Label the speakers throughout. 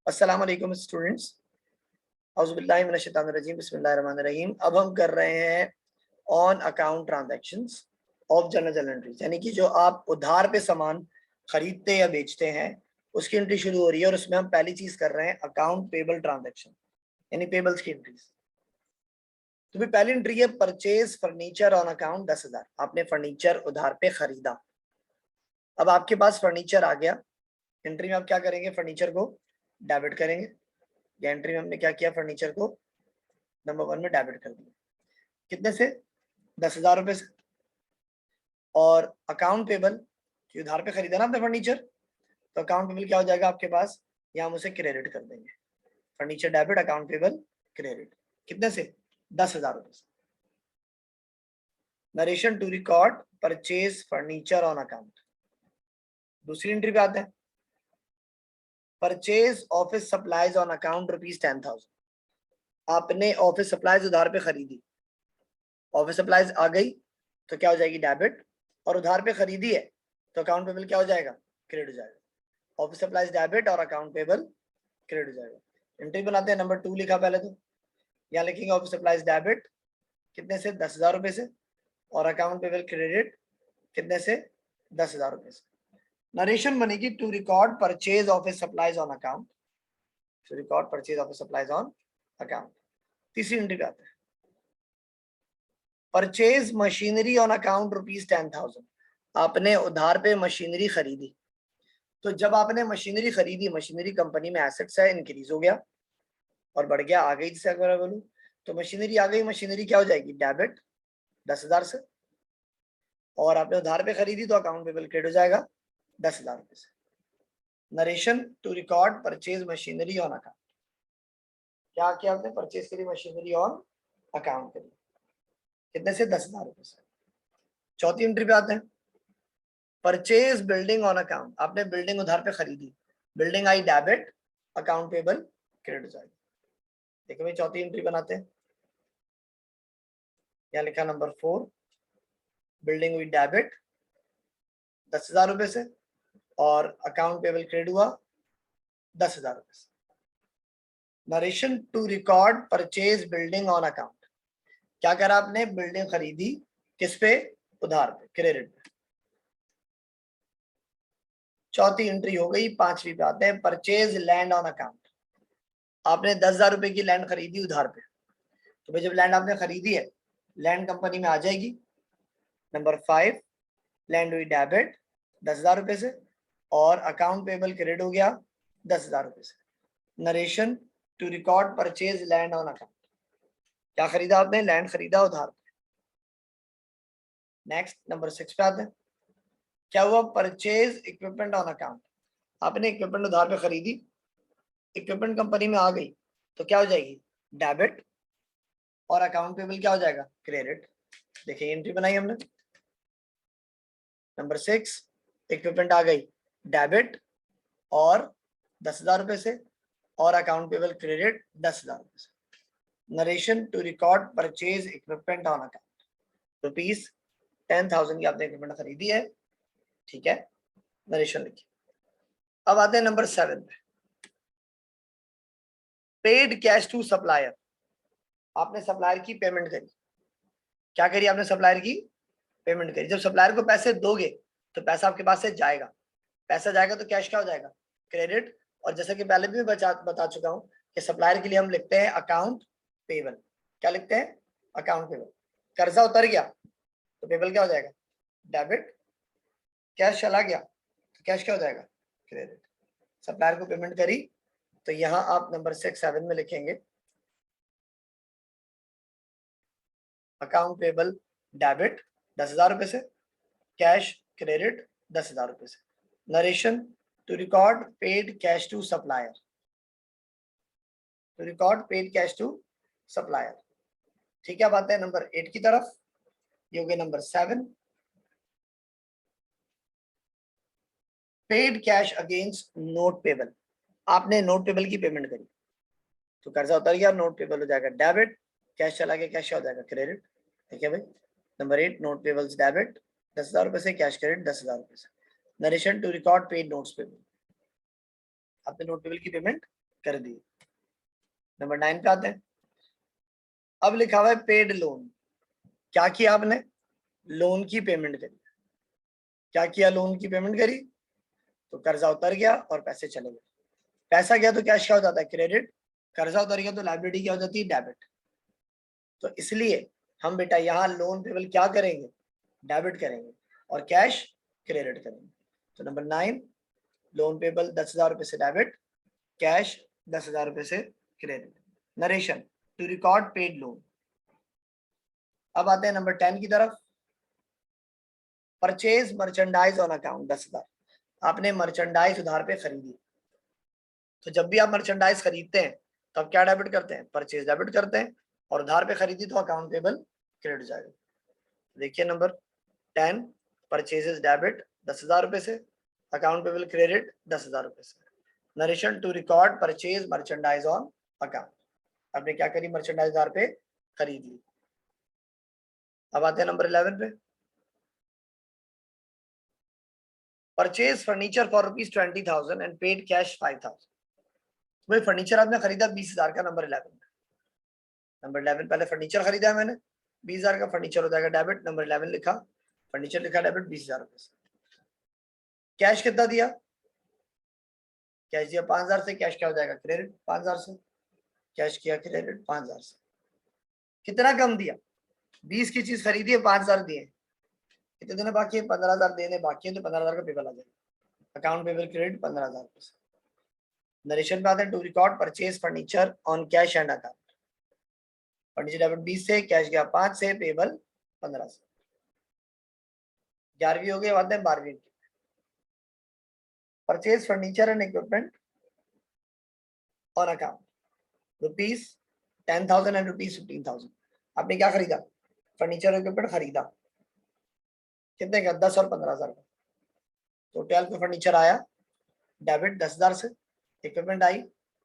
Speaker 1: अस्सलाम वालेकुम स्टूडेंट्स, औज़ुबिल्लाहि मिनश्शैतानिर्रजीम, बिस्मिल्लाहिर्रहमानिर्रहीम। अब हम कर रहे हैं on account transactions of general entries, यानी कि जो आप उधार पे सामान खरीदते या बेचते हैं उसकी एंट्री शुरू हो रही है। और उसमें हम पहली चीज कर रहे हैं अकाउंट पेबल ट्रांजैक्शन, यानी पेबल्स की एंट्रीज। तो भी पहली एंट्री है परचेज फर्नीचर ऑन अकाउंट 10,000। आपने फर्नीचर उधार पे खरीदा, अब आपके पास फर्नीचर आ गया। एंट्री में आप क्या करेंगे, फर्नीचर को डेबिट करेंगे। या एंट्री में हमने क्या किया, फर्नीचर को नंबर 1 में डेबिट कर दिया। कितने से? 10,000 रुपए से। और अकाउंट पेबल कि उधार पे खरीदा ना आपने फर्नीचर, तो अकाउंट पेबल क्या हो जाएगा आपके पास, या हम उसे क्रेडिट कर देंगे। Furniture debit, account payable credit. कितने से? 10,000 रुपए से। Narration to record purchase furniture on account. दूसरी एंट्री पे आते हैं, purchase office supplies on account ₹10,000। आपने ऑफिस सप्लाईज उधार पे खरीदी, ऑफिस सप्लाईज आ गई तो क्या हो जाएगी, डेबिट। और उधार पे खरीदी है तो अकाउंट पेबल क्या हो जाएगा, क्रेडिट हो जाएगा। ऑफिस सप्लाईज डेबिट और अकाउंट पेबल क्रेडिट हो जाएगा। एंट्री बनाते हैं, नंबर 2 लिखा पहले, तो यहाँ लिखेंगे ऑफिस सप्लाईज डेबिट कितने से, 10,000 रुपए से। और अकाउंट पेबल क्रेडिट कितने से, 10,000 रुपए से। नरेशन बनेगी to record purchase office supplies on account, to record purchase office supplies on account. तीसरी एंट्री पे आते हैं, परचेज मशीनरी ऑन अकाउंट ₹10,000। आपने उधार पे मशीनरी खरीदी, तो जब आपने मशीनरी खरीदी, मशीनरी कंपनी में एसेट्स है, इंक्रीज हो गया और बढ़ गया, आ गई। जिसे अगर मैं बोलूं तो मशीनरी आ गई, मशीनरी क्या हो जाएगी, डेबिट 10,000 से। और आपने उधार पे खरीदी तो अकाउंट पेबल क्रेडिट हो जाएगा 10,000 रुपए से। Narration to record purchase machinery on account. क्या किया आपने, परचेज करी मशीनरी ऑन अकाउंट करी, कितने से, 10,000 रुपए से। चौथी एंट्री पे आते हैं, परचेज बिल्डिंग ऑन अकाउंट। आपने बिल्डिंग उधार पे खरीदी, building I debit, account payable credit हो जाएगा। देखो भाई, चौथी एंट्री बनाते हैं, यहाँ लिखा नंबर 4, बिल्डिंग हुई डेबिट 10,000 रुपए से और अकाउंट पेबल क्रेडिट हुआ 10,000 रुपए से। Narration to record purchase building on account. क्या करा आपने, बिल्डिंग खरीदी, किस पे, उधार पे, क्रेडिट पे। चौथी एंट्री हो गई। पांचवी पे आते हैं, परचेज लैंड ऑन अकाउंट। आपने 10,000 रुपए की लैंड खरीदी उधार पे, तो भाई जब लैंड आपने खरीदी है, लैंड कंपनी में आ जाएगी। नंबर 5, लैंड हुई डेबिट 10,000 रुपए से और अकाउंट पेबल क्रेडिट हो गया 10,000 रुपए से। Narration to record purchase land on account. क्या खरीदा आपने, लैंड खरीदा उधार पे। नेक्स्ट नंबर 6 पे आते हैं, क्या हुआ, परचेज इक्विपमेंट ऑन अकाउंट। आपने इक्विपमेंट उधार पे खरीदी, इक्विपमेंट कंपनी में आ गई तो क्या हो जाएगी, डेबिट। और अकाउंट पेबल क्या हो जाएगा, क्रेडिट। देखिए एंट्री बनाई हमने, नंबर 6, इक्विपमेंट आ गई डेबिट और 10,000 रुपए से और अकाउंट पेबल क्रेडिट 10,000 रुपए से। Narration to record purchase equipment on account, ₹10,000 की आपने इक्विपमेंट खरीदी है, ठीक है, नरेशन लिखिए। अब आते हैं नंबर 7 पे, पेड कैश टू सप्लायर। आपने सप्लायर की पेमेंट करी। क्या करी आपने, सप्लायर की पेमेंट करी। जब सप्लायर को पैसे दोगे तो पैसा आपके पास से जाएगा, पैसा जाएगा तो कैश क्या हो जाएगा, क्रेडिट। और जैसे कि पहले भी बता चुका हूं कि सप्लायर के लिए हम लिखते हैं अकाउंट पेबल। क्या लिखते हैं, अकाउंट पेबल। कर्जा उतर गया तो पेबल क्या हो जाएगा, डेबिट। कैश चला गया तो कैश क्या हो जाएगा, क्रेडिट। सप्लायर को पेमेंट करी तो यहां आप नंबर 6-7 में लिखेंगे अकाउंट पेबल डेबिट 10,000 रुपए से, कैश क्रेडिट 10,000 रुपए से। Narration to record paid cash to supplier, to record paid cash to supplier. ठीक है, अब आते हैं नंबर 8 की तरफ, ये हो गया number 7, paid cash against note payable. आपने नोट पेबल की पेमेंट करी तो कर्जा उतर गया, नोट पेबल हो जाएगा डेबिट, कैश चला गया, कैश हो जाएगा क्रेडिट। ठीक है भाई, नंबर 8, नोट पेबल्स डेबिट 10,000 रुपए से, कैश क्रेडिट 10,000 रुपए से। Narration to record paid notes payable. आपने नोट पेबल की पेमेंट कर दी। नंबर 9 पे आते हैं। अब लिखा हुआ है पेड लोन। क्या किया आपने? लोन की पेमेंट करी। क्या किया? लोन की पेमेंट करी, तो कर्जा उतर गया और पैसे चले गए। पैसा गया तो कैश क्या हो जाता है? क्रेडिट। कर्जा उतर गया तो लायबिलिटी क्या हो जाती है? डेबिट। तो इसलिए हम बेटा यहाँ लोन पेबल क्या करेंगे? डेबिट करेंगे, और कैश क्रेडिट करेंगे। तो नंबर 9, लोन पेबल 10,000 रुपए से डेबिट, कैश 10,000 रुपए से credit. Narration to record paid loan. अब आते हैं नंबर 10 की तरफ। Purchase merchandise on account 10,000। आपने मर्चेंडाइज उधार पे खरीदी। तो जब भी आप मर्चेंडाइज खरीदते हैं तब क्या डेबिट करते हैं? परचेज डेबिट करते हैं, और उधार पे खरीदी तो अकाउंट पेबल क्रेडिट जाएगा। देखिए नंबर 10, परचेजेस डेबिट 10,000 रुपए से, अकाउंट पेबल क्रेडिट 10,000 रुपए से। Narration to record purchase merchandise on account. आपने क्या करी? मर्चेंडाइज उधार पे खरीद ली। अब आते हैं नंबर 11 पे। Purchase furniture for ₹20,000 and paid cash 5,000। भाई फर्नीचर आपने खरीदा 20,000 का। नंबर 11 में, नंबर 11 पहले फर्नीचर खरीदा है मैंने, 20,000 का फर्नीचर हो जाएगा डेबिट। नंबर 11 लिखा, फर्नीचर लिखा डेबिट 20,000 रुपए से। कैश कितना दिया? कैश दिया 5,000 से, कैश क्या हो जाएगा? क्रेडिट 5,000 से। कैश किया क्रेडिट 5,000 से। कितना कम दिया? 20 की चीज खरीदी है, 5,000 दिए। कितने देने बाकी है? 15,000 देने बाकी है, तो 15,000 का पेबल आ जाएगा। अकाउंट पेबल क्रेडिट 15,000 रुपए से। नरेशन पे आते हैं to record purchase furniture on cash and account. Furniture debit 20 से, कैश गया 5 से, पेबल 15 से। 11वीं हो गई, आते हैं 12वीं। Purchase furniture and equipment on account ₹10,000 and ₹15,000। आपने क्या खरीदा? फर्नीचर इक्विपमेंट खरीदा। कितने का? 10 और 15,000 का। तो 12 पे फर्नीचर आया डेबिट 10,000 से, इक्विपमेंट आई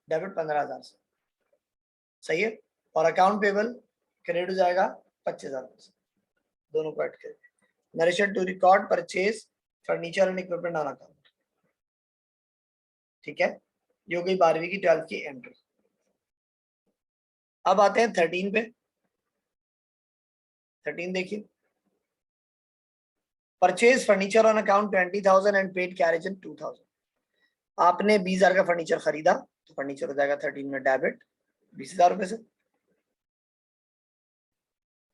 Speaker 1: डेबिट 15,000 से। सही है। और अकाउंट पेबल क्रेडिट हो जाएगा 25,000 से। दोनों को ऐड करके narration to record purchase furniture and equipment on account. ठीक है, ये हो गई 12वीं की 12th की एंट्री। अब आते हैं 13 पे। 13 देखिए, purchase furniture on account 20,000 and paid carriage in 2,000। आपने 20,000 का फर्नीचर खरीदा, तो फर्नीचर हो जाएगा 13 में डेबिट 20,000 रुपए से।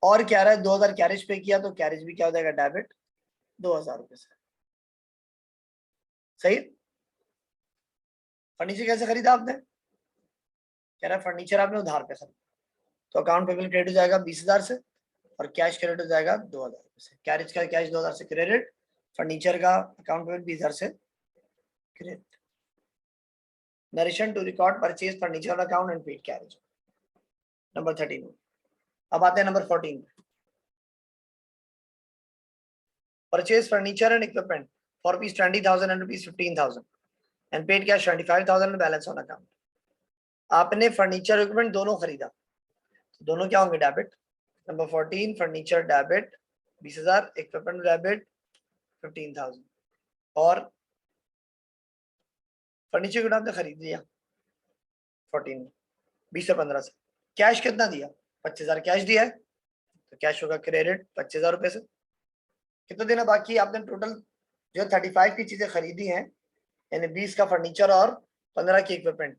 Speaker 1: और क्या रहा है? 2,000 कैरेज पे किया, तो कैरेज भी क्या हो जाएगा? डेबिट 2,000 रुपए से। सही। फर्नीचर कैसे खरीदा आपने? कह रहा है फर्नीचर आपने उधार पे खरीदा, तो अकाउंट पेबल क्रेडिट हो जाएगा 20,000 से, और कैश क्रेडिट हो जाएगा 2,000 रुपए से। कैरेज का कैश 2,000 से क्रेडिट, फर्नीचर का अकाउंट पेबल 20,000 से credit. Narration to record purchase furniture account and paid carriage. Number 13। अब आते हैं number 14। Purchase furniture and equipment for ₹20,000 and ₹15,000 and paid cash 25,000 balance on account. आपने फर्नीचर इक्विपमेंट दोनों खरीदा, तो दोनों क्या होंगे? Debit. Number 14, furniture debit 20,000, equipment debit 15,000। और फर्नीचर को आपने खरीद लिया 14 में, 20 से 15 से। कैश कितना दिया? 25,000 कैश दिया है, तो कैश होगा क्रेडिट 25,000 रुपए से। कितना देना बाकी? आपने टोटल जो 35 की चीजें खरीदी हैं, यानी 20 का फर्नीचर और 15 की इक्विपमेंट,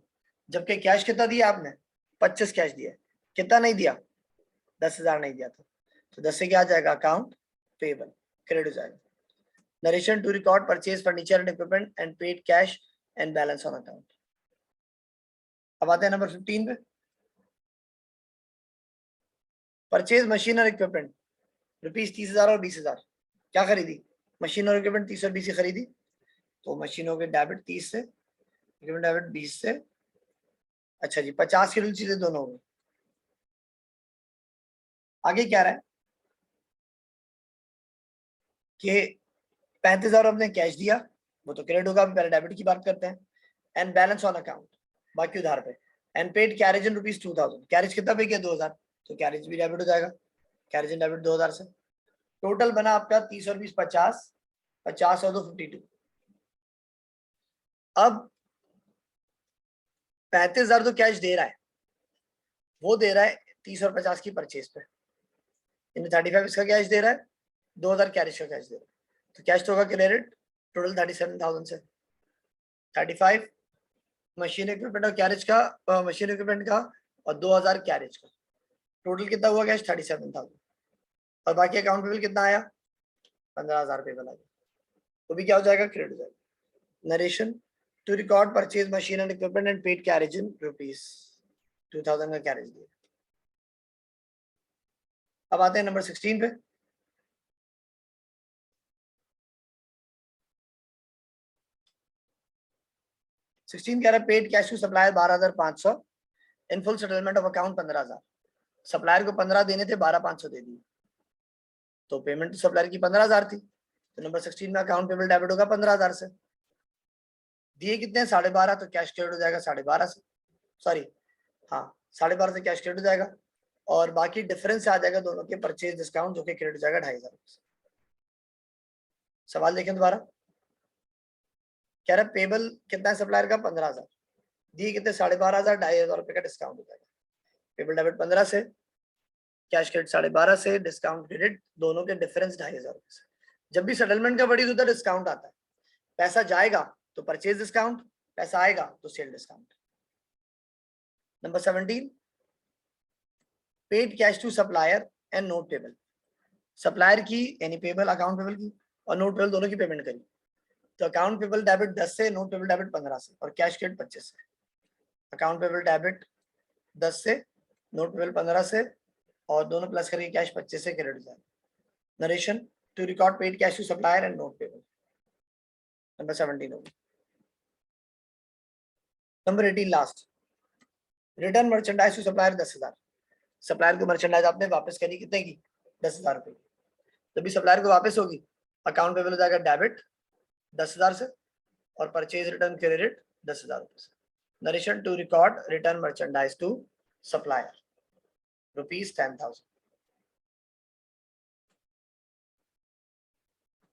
Speaker 1: जबकि कैश कितना दिया आपने? 25 कैश दिया। कितना नहीं दिया? 10,000 नहीं दिया था, तो 10 से क्या आ जाएगा? अकाउंट पेबल क्रेडिट हो जाएगा। Narration to record purchase furniture and equipment and paid cash and balance on account. अब आते हैं नंबर 15 पे। परचेज मशीन और इक्विपमेंट ₹30,000 और 20,000। क्या खरीदी? मशीन और इक्विपमेंट 30 और 20 खरीदी, तो मशीन हो गई डेबिट 30 से, इक्विपमेंट डेबिट 20 से। अच्छा जी, 50 की चीजें दोनों हो गई। आगे क्या रहा है कि 35,000 हमने कैश दिया, वो तो क्रेडिट होगा, पहले डेबिट की बात करते हैं। एंड बैलेंस ऑन अकाउंट, बाकी उधार पे। And paid carriage in ₹2,000। Carriage कितना पे किया? 2,000, तो कैरेज भी डेबिट हो जाएगा। कैरेज इन डेबिट 2,000 से। टोटल बना आपका 30 और 20 50, 50 और 2 52। अब 35,000 तो कैश दे रहा है, वो दे रहा है 30 और 50 की परचेज पे, इन 35 इसका कैश दे रहा है, 2,000 कैश का कैश दे रहा है, तो कैश तो होगा क्रेडिट, टोटल 37,000 से 35 मशीन इक्विपमेंट और कैरेज का, मशीन इक्विपमेंट का और 2,000 कैरेज का, टोटल कितना हुआ कैश 37,000, और बाकी अकाउंट पेबल कितना आया 15,000 पेबल आ गया, तो भी क्या हो जाएगा क्रेडिट हो जाएगा। Narration to record purchase machine and equipment and paid carriage in rupees 2,000 का कैरेज दिया। अब आते हैं नंबर 16 पे। कह रहा है paid cash to supplier 12,500 in full settlement of account 15,000, supplier को 15 देने थे, 12,500 दे दिए, तो पेमेंट तो सप्लायर की 15,000 थी, तो नंबर 16 में अकाउंट पेबल डेबिट होगा 15,000 से, दिए कितने 12.5, तो कैश क्रेडिट हो जाएगा 12.5 से, सॉरी हाँ 12.5 से कैश क्रेडिट हो जाएगा, और बाकी डिफरेंस आ जाएगा दोनों के परचेज डिस्काउंट, जो कि क्रेडिट हो जाएगा 2,500। सवाल देखें दोबारा, कह रहा है पेबल कितना है सप्लायर का 15,000, दिए कितने 12,500, 2,500 रुपए का डिस्काउंट हो जाएगा, पेबल डेबिट 15 से, कैश क्रेडिट 12.5 से, डिस्काउंट क्रेडिट, दोनों के डिफरेंस 2,500 रुपए से। जब भी सेटलमेंट का बड़ी होता है डिस्काउंट आता है, पैसा जाएगा तो परचेज डिस्काउंट, पैसा आएगा तो sale discount. Number 17 paid cash to supplier and note payable, supplier की यानी पेबल अकाउंट पेबल की और नोट पेबल दोनों की पेमेंट करी, तो अकाउंट पेबल डेबिट 10 से, नोट पेबल डेबिट 15 से, और कैश क्रेडिट 25 से। अकाउंट पेबल डेबिट 10 से, नोट पेबल 15 से, और दोनों प्लस करके कैश 25 से क्रेडिट जाए। Narration to record paid cash to supplier and note payable, number 17 होगी। Number 18 last, return merchandise to supplier 10,000, supplier को मर्चेंडाइज आपने वापस करी कितने की 10,000 रुपए, तभी सप्लायर को वापस होगी, अकाउंट पेबल हो जाएगा डेबिट 10,000 से, और परचेज रिटर्न क्रेडिट 10,000 रुपए से। Narration to record return merchandise to supplier rupees 10,000।